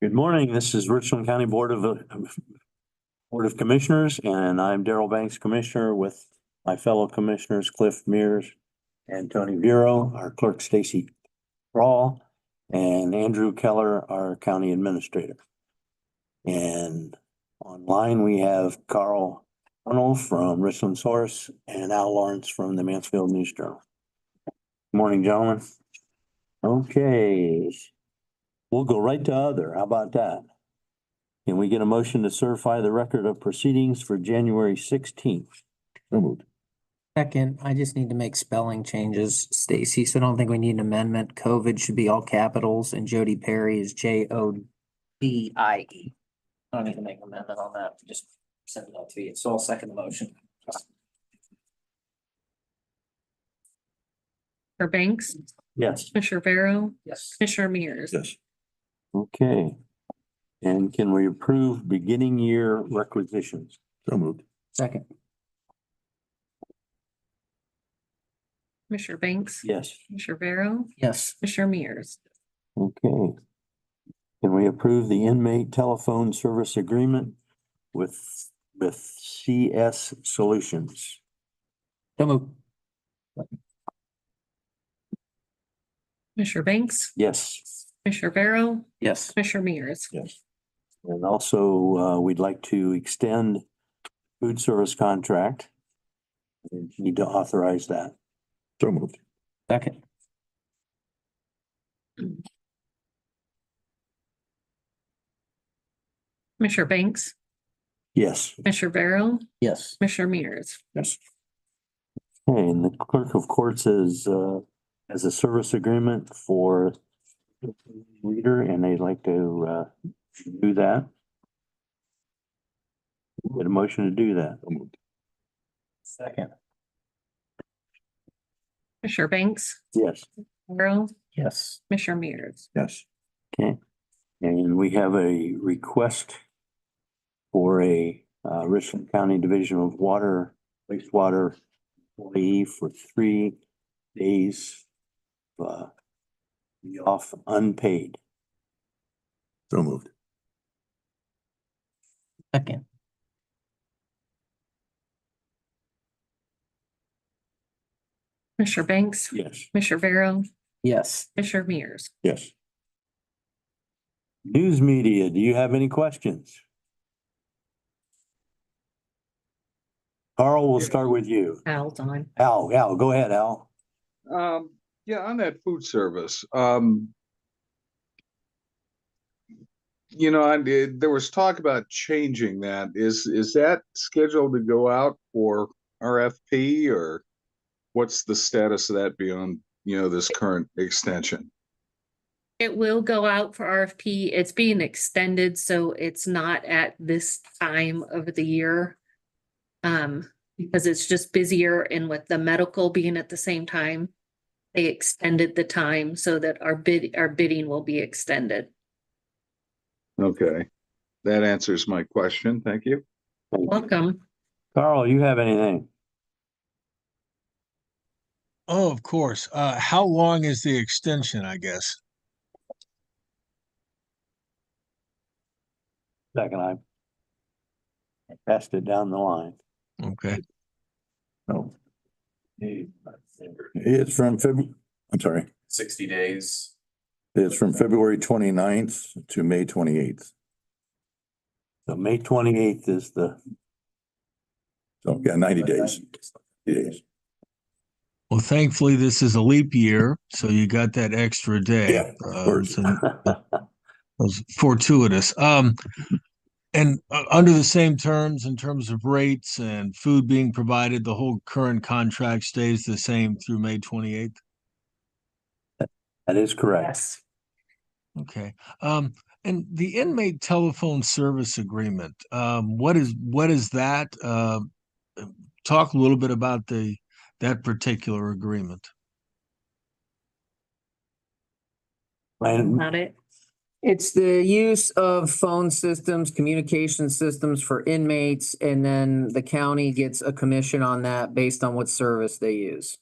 Good morning. This is Richland County Board of Commissioners, and I'm Darrell Banks, Commissioner, with my fellow commissioners, Cliff Mears and Tony Bureau, our clerk Stacy Rawl, and Andrew Keller, our county administrator. And online we have Carl Arnold from Richland Source and Al Lawrence from the Mansfield News Journal. Good morning, gentlemen. Okay. We'll go right to other. How about that? Can we get a motion to certify the record of proceedings for January 16th? So moved. Second, I just need to make spelling changes, Stacy, so I don't think we need an amendment. COVID should be all capitals and Jody Perry is Jodie. I don't need to make an amendment on that, just send it out to you. So I'll second the motion. Commissioner Banks, Yes. Commissioner Barrow, Yes. Commissioner Mears. Yes. Okay. And can we approve beginning year requisitions? So moved. Second. Commissioner Banks, Yes. Commissioner Barrow, Yes. Commissioner Mears. Okay. Can we approve the inmate telephone service agreement with CS Solutions? So moved. Commissioner Banks, Yes. Commissioner Barrow, Yes. Commissioner Mears. Yes. And also, we'd like to extend food service contract. We need to authorize that. So moved. Second. Commissioner Banks, Yes. Commissioner Barrow, Yes. Commissioner Mears. Yes. Okay, and the clerk of courts has a service agreement for reader, and they'd like to do that. Get a motion to do that. Second. Commissioner Banks, Yes. Barrow, Yes. Commissioner Mears. Yes. Okay, and we have a request for a Richland County Division of Water, wastewater employee for 3 days be off unpaid. So moved. Second. Commissioner Banks, Yes. Commissioner Barrow, Yes. Commissioner Mears. Yes. News media, do you have any questions? Carl, we'll start with you. Al's on. Al, go ahead, Al. Yeah, on that food service, there was talk about changing that. Is that scheduled to go out for RFP, or what's the status of that beyond, this current extension? It will go out for RFP. It's being extended, so it's not at this time of the year. Because it's just busier, and with the medical being at the same time, they extended the time so that our bidding will be extended. Okay, that answers my question. Thank you. Welcome. Carl, you have anything? Oh, of course. How long is the extension, I guess? Second, I passed it down the line. Okay. No. It's from I'm sorry, 60 days. It's from February 29th to May 28th. So May 28th is the, So yeah, 90 days. 90 days. Well, thankfully, this is a leap year, so you got that extra day. Yeah, of course. So it was fortuitous. And under the same terms, in terms of rates and food being provided, the whole current contract stays the same through May 28th. that is correct. Yes. Okay. And the inmate telephone service agreement, what is that? Talk a little bit about that particular agreement. Not it. It's the use of phone systems, communication systems for inmates, and then the county gets a commission on that based on what service they use.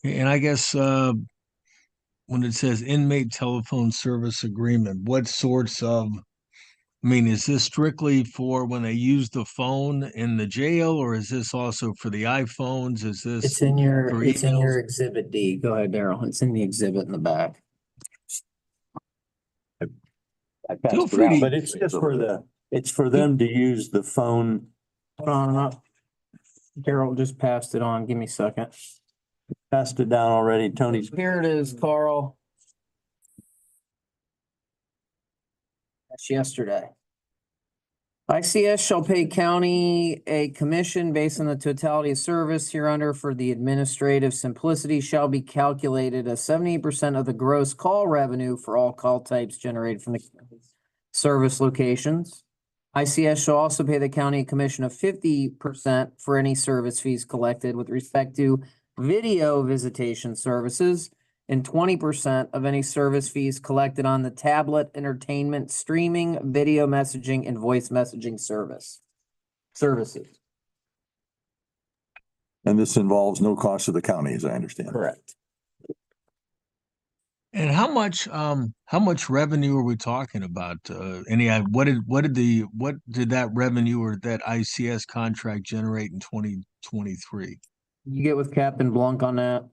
And I guess when it says inmate telephone service agreement, what sorts of, I mean, is this strictly for when they use the phone in the jail, or is this also for the iPhones? Is this It's in your, for it's in emails? your exhibit D. Go ahead, Daryl. It's in the exhibit in the back. I passed Feel it free out, to- but it's just it's for them to use the phone. Hold on. Daryl just passed it on. Give me a second. Passed it down already. Tony's. Here it is, Carl. That's yesterday. ICS shall pay county a commission based on the totality of service hereunder for the administrative simplicity shall be calculated as 70% of the gross call revenue for all call types generated from the service locations. ICS shall also pay the county a commission of 50% for any service fees collected with respect to video visitation services and 20% of any service fees collected on the tablet entertainment, streaming, video messaging, and voice messaging services. And this involves no cost to the county, as I understand. Correct. And how much revenue are we talking about? What did that revenue or that ICS contract generate in 2023? You get with Captain Blanc on that?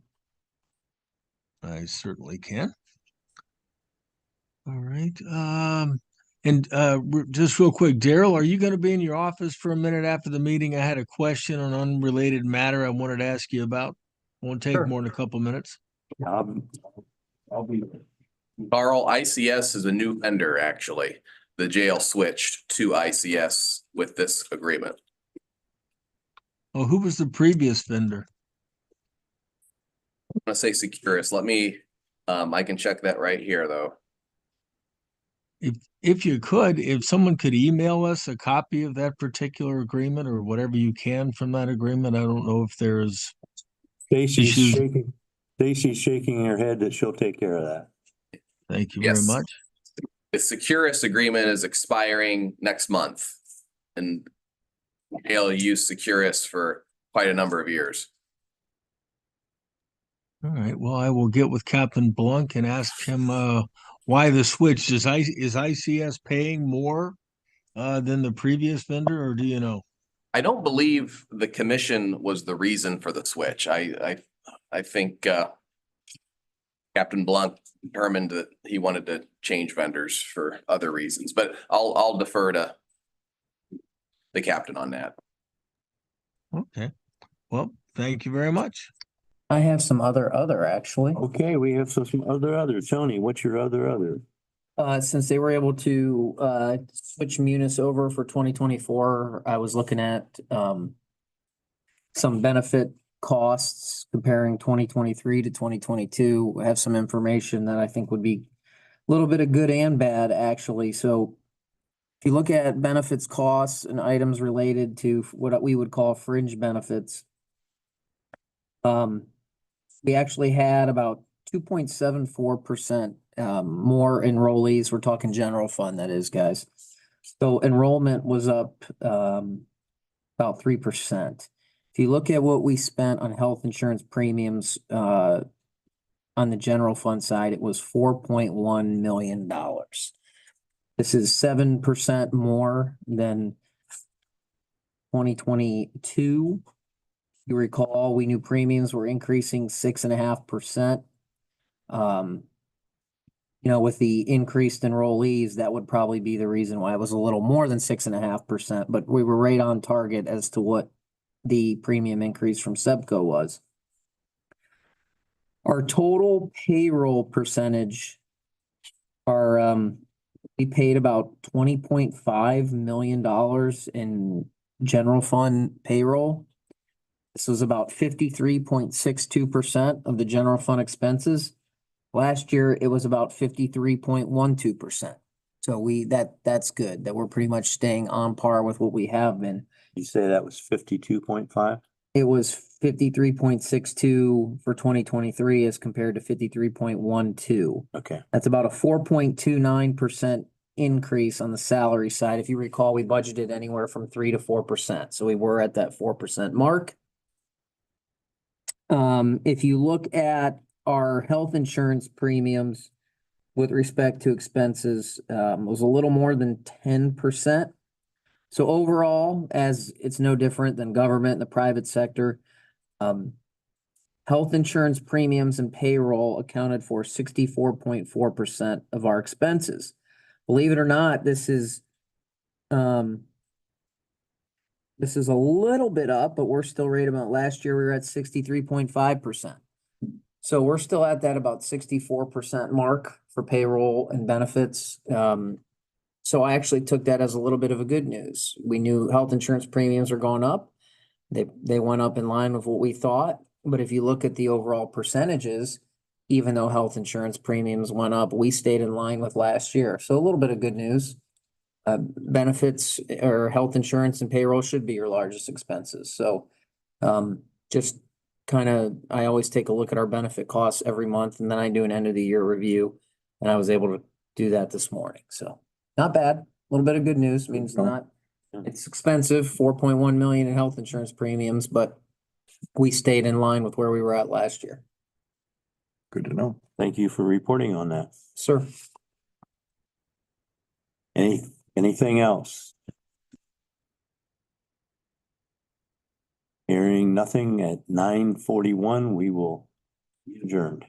I certainly can. All right. Just real quick, Daryl, are you going to be in your office for a minute after the meeting? I had a question on an unrelated matter I wanted to ask you about. Won't take Sure. more than a couple minutes. I'll be. Carl, ICS is a new vendor, actually. The jail switched to ICS with this agreement. Oh, who was the previous vendor? I'm gonna say Securus. Let me, I can check that right here, though. If you could, if someone could email us a copy of that particular agreement or whatever you can from that agreement, I don't know if there's Stacy's issues. shaking. Stacy's shaking her head that she'll take care of that. Thank you very Yes. much. The Securus agreement is expiring next month. And jail used Securus for quite a number of years. All right. Well, I will get with Captain Blanc and ask him why the switch. Is ICS paying more than the previous vendor, or do you know? I don't believe the commission was the reason for the switch. I think Captain Blunt determined that he wanted to change vendors for other reasons, but I'll defer to the captain on that. Okay. Well, thank you very much. I have some other actually. Okay, we have some other. Tony, what's your other? Since they were able to switch Munis over for 2024, I was looking at some benefit costs comparing 2023 to 2022. I have some information that I think would be a little bit of good and bad, actually. So if you look at benefits costs and items related to what we would call fringe benefits, we actually had about 2.74% more enrollees. We're talking general fund, that is, guys. So enrollment was up about 3%. If you look at what we spent on health insurance premiums on the general fund side, it was $4.1 million. This is 7% more than 2022. You recall, we knew premiums were increasing 6.5%. With the increased enrollees, that would probably be the reason why it was a little more than 6.5%, but we were right on target as to what the premium increase from SEPCO was. Our total payroll percentage we paid about $20.5 million in general fund payroll. This was about 53.62% of the general fund expenses. Last year, it was about 53.12%. So that's good, that we're pretty much staying on par with what we have been. You say that was 52.5? It was 53.62 for 2023 as compared to 53.12. Okay. That's about a 4.29% increase on the salary side. If you recall, we budgeted anywhere from 3 to 4%. So we were at that 4% mark. If you look at our health insurance premiums with respect to expenses, was a little more than 10%. So overall, as it's no different than government and the private sector, health insurance premiums and payroll accounted for 64.4% of our expenses. Believe it or not, this is a little bit up, but we're still right about last year. We were at 63.5%. So we're still at that about 64% mark for payroll and benefits. So I actually took that as a little bit of a good news. We knew health insurance premiums are going up. They went up in line with what we thought. But if you look at the overall percentages, even though health insurance premiums went up, we stayed in line with last year. So a little bit of good news. Benefits or health insurance and payroll should be your largest expenses. So just kind of, I always take a look at our benefit costs every month, and then I do an end of the year review. And I was able to do that this morning. So not bad. A little bit of good news. Means not, it's expensive, 4.1 million in health insurance premiums, but we stayed in line with where we were at last year. Good to know. Thank you for reporting on that. Sir. Anything else? Hearing nothing at 9:41, we will be adjourned.